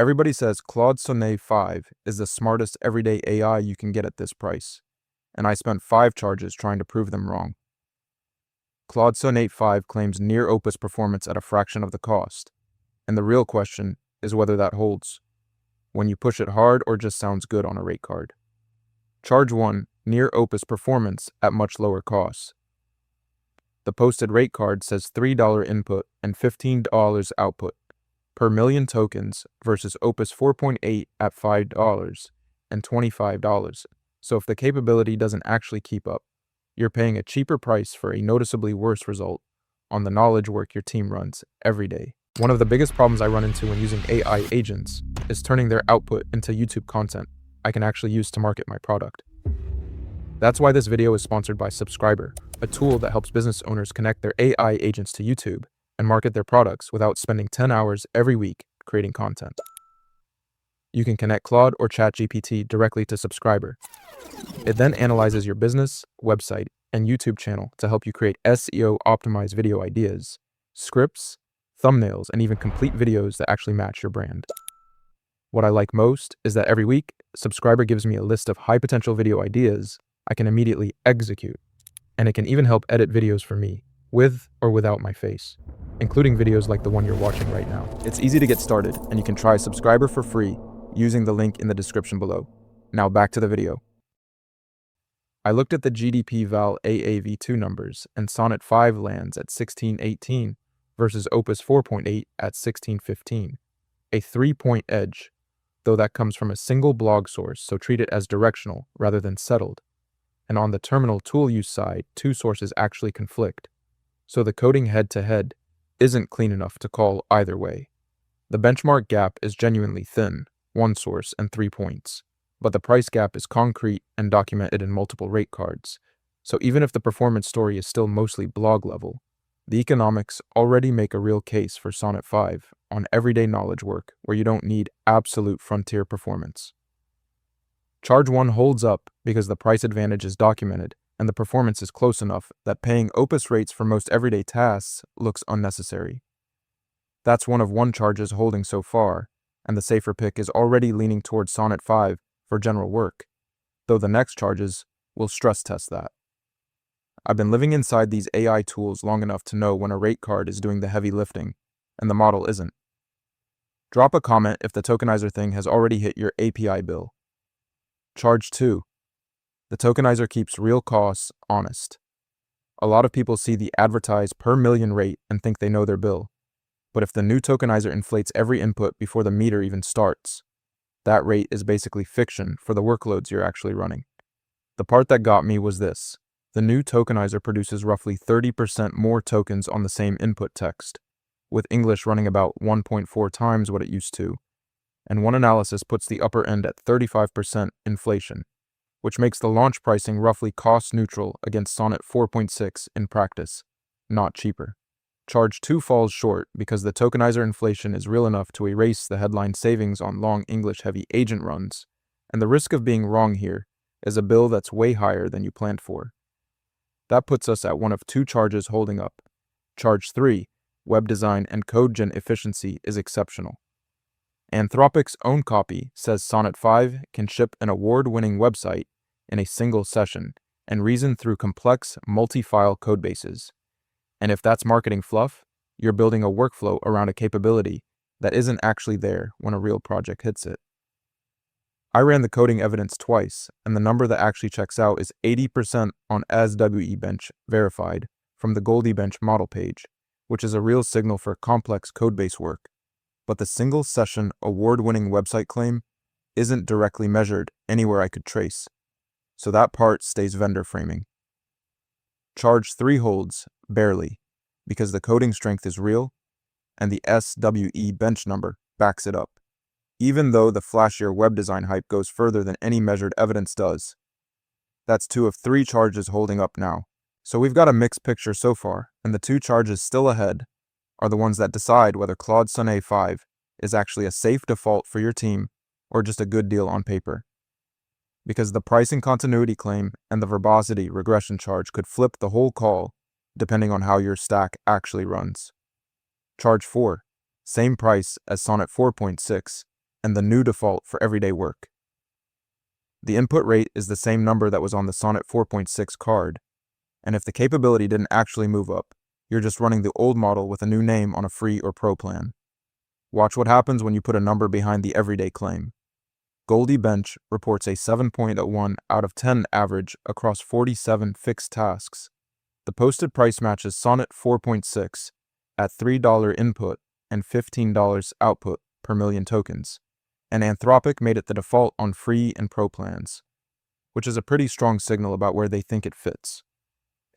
Everybody says Claude Sonnet 5 is the smartest everyday AI you can get at this price, and I spent 5 charges trying to prove them wrong. Claude Sonnet 5 claims near Opus performance at a fraction of the cost, and the real question is whether that holds, when you push it hard or just sounds good on a rate card. Charge 1, near Opus performance at much lower costs. The posted rate card says $3 input and $15 output per million tokens versus Opus 4.8 at $5 and $25. So if the capability doesn't actually keep up, you're paying a cheaper price for a noticeably worse result on the knowledge work your team runs every day. One of the biggest problems I run into when using AI agents is turning their output into YouTube content I can actually use to market my product. That's why this video is sponsored by Subscriber, a tool that helps business owners connect their AI agents to YouTube and market their products without spending 10 hours every week creating content. You can connect Claude or ChatGPT directly to Subscriber. It then analyzes your business, website, and YouTube channel to help you create SEO-optimized video ideas, scripts, thumbnails, and even complete videos that actually match your brand. What I like most is that every week, Subscriber gives me a list of high-potential video ideas I can immediately execute, and it can even help edit videos for me, with or without my face, including videos like the one you're watching right now. It's easy to get started, and you can try Subscriber for free using the link in the description below. Now back to the video. I looked at the GDP Val AAV2 numbers, and Sonnet 5 lands at 1618 versus Opus 4.8 at 1615, a 3-point edge, though that comes from a single blog source, so treat it as directional rather than settled. And on the terminal tool use side, 2 sources actually conflict, so the coding head-to-head isn't clean enough to call either way. The benchmark gap is genuinely thin, 1 source and 3 points, but the price gap is concrete and documented in multiple rate cards, so even if the performance story is still mostly blog level, the economics already make a real case for Sonnet 5 on everyday knowledge work where you don't need absolute frontier performance. Charge 1 holds up because the price advantage is documented and the performance is close enough that paying Opus rates for most everyday tasks looks unnecessary. That's one of 1 charges holding so far, and the safer pick is already leaning towards Sonnet 5 for general work, though the next charges will stress test that. I've been living inside these AI tools long enough to know when a rate card is doing the heavy lifting and the model isn't. Drop a comment if the tokenizer thing has already hit your API bill. Charge 2. The tokenizer keeps real costs honest. A lot of people see the advertised per million rate and think they know their bill. But if the new tokenizer inflates every input before the meter even starts, that rate is basically fiction for the workloads you're actually running. The part that got me was this. The new tokenizer produces roughly 30% more tokens on the same input text, with English running about 1.4 times what it used to, and one analysis puts the upper end at 35% inflation, which makes the launch pricing roughly cost neutral against Sonnet 4.6 in practice, not cheaper. Charge 2 falls short because the tokenizer inflation is real enough to erase the headline savings on long English-heavy agent runs, and the risk of being wrong here is a bill that's way higher than you planned for. That puts us at one of 2 charges holding up. Charge 3, web design and code gen efficiency, is exceptional. Anthropic's own copy says Sonnet 5 can ship an award-winning website in a single session and reason through complex multi-file codebases. And if that's marketing fluff, you're building a workflow around a capability that isn't actually there when a real project hits it. I ran the coding evidence twice, and the number that actually checks out is 80% on ASWE-Bench verified from the Goldie Bench model page, which is a real signal for complex codebase work. But the single session award-winning website claim isn't directly measured anywhere I could trace, so that part stays vendor framing. Charge 3 holds, barely, because the coding strength is real, and the SWE bench number backs it up, even though the flashier web design hype goes further than any measured evidence does. That's 2 of 3 charges holding up now. So we've got a mixed picture so far, and the 2 charges still ahead are the ones that decide whether Claude Sonnet 5 is actually a safe default for your team or just a good deal on paper. Because the pricing continuity claim and the verbosity regression charge could flip the whole call depending on how your stack actually runs. Charge 4, same price as Sonnet 4.6, and the new default for everyday work. The input rate is the same number that was on the Sonnet 4.6 card, and if the capability didn't actually move up, you're just running the old model with a new name on a free or pro plan. Watch what happens when you put a number behind the everyday claim. Goldie Bench reports a 7.01 out of 10 average across 47 fixed tasks. The posted price matches Sonnet 4.6 at $3 input and $15 output per million tokens, and Anthropic made it the default on free and pro plans, which is a pretty strong signal about where they think it fits.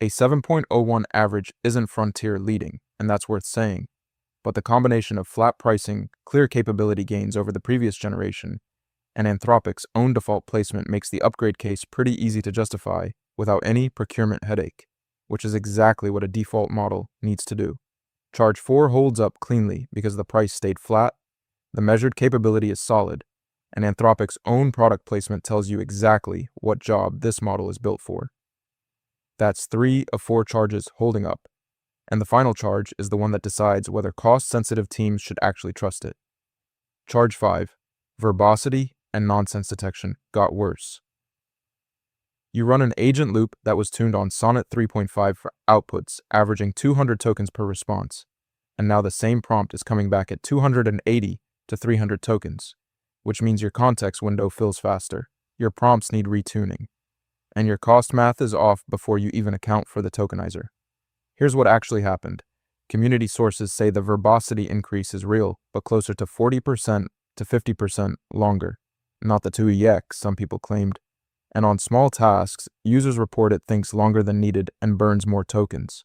A 7.01 average isn't frontier leading, and that's worth saying, but the combination of flat pricing, clear capability gains over the previous generation, and Anthropic's own default placement makes the upgrade case pretty easy to justify without any procurement headache, which is exactly what a default model needs to do. Charge 4 holds up cleanly because the price stayed flat, the measured capability is solid, and Anthropic's own product placement tells you exactly what job this model is built for. That's 3 of 4 charges holding up, and the final charge is the one that decides whether cost-sensitive teams should actually trust it. Charge 5, verbosity and nonsense detection got worse. You run an agent loop that was tuned on Sonnet 3.5 for outputs, averaging 200 tokens per response, and now the same prompt is coming back at 280 to 300 tokens, which means your context window fills faster, your prompts need retuning, and your cost math is off before you even account for the tokenizer. Here's what actually happened. Community sources say the verbosity increase is real, but closer to 40% to 50% longer, not the 2EX some people claimed. And on small tasks, users report it thinks longer than needed and burns more tokens,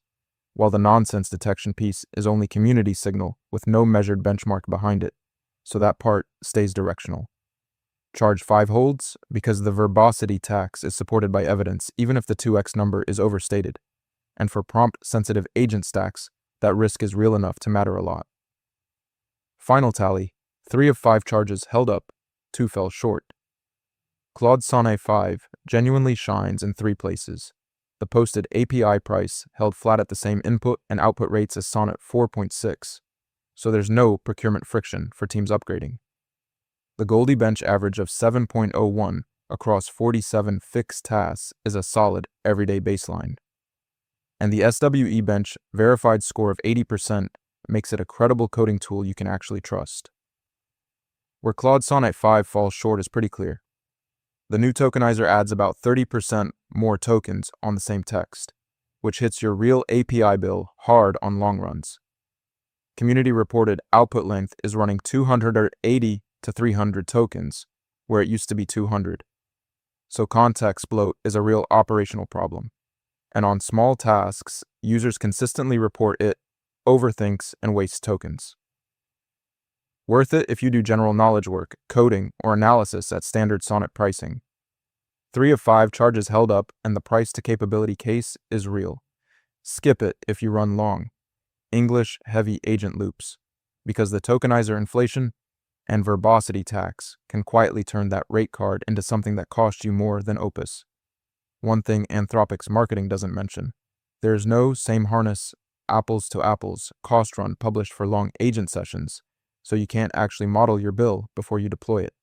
while the nonsense detection piece is only community signal with no measured benchmark behind it, so that part stays directional. Charge 5 holds because the verbosity tax is supported by evidence even if the 2x number is overstated, and for prompt-sensitive agent stacks, that risk is real enough to matter a lot. Final tally, 3 of 5 charges held up, 2 fell short. Claude Sonnet 5 genuinely shines in 3 places. The posted API price held flat at the same input and output rates as Sonnet 4.6, so there's no procurement friction for teams upgrading. The Goldie Bench average of 7.01 across 47 fixed tasks is a solid everyday baseline. And the SWE Bench verified score of 80% makes it a credible coding tool you can actually trust. Where Claude Sonnet 5 falls short is pretty clear. The new tokenizer adds about 30% more tokens on the same text, which hits your real API bill hard on long runs. Community reported output length is running 280 to 300 tokens, where it used to be 200. So context bloat is a real operational problem. And on small tasks, users consistently report it overthinks and wastes tokens. Worth it if you do general knowledge work, coding, or analysis at standard Sonnet pricing. 3 of 5 charges held up and the price to capability case is real. Skip it if you run long, English-heavy agent loops, because the tokenizer inflation and verbosity tax can quietly turn that rate card into something that costs you more than Opus. One thing Anthropic's marketing doesn't mention. There is no same harness, apples to apples, cost run published for long agent sessions, so you can't actually model your bill before you deploy it.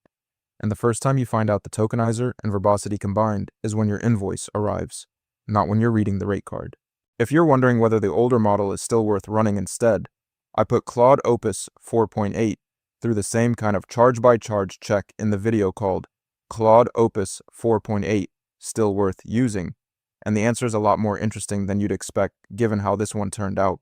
And the first time you find out the tokenizer and verbosity combined is when your invoice arrives, not when you're reading the rate card. If you're wondering whether the older model is still worth running instead, I put Claude Opus 4.8 through the same kind of charge-by-charge check in the video called Claude Opus 4.8 Still Worth Using, and the answer is a lot more interesting than you'd expect given how this one turned out.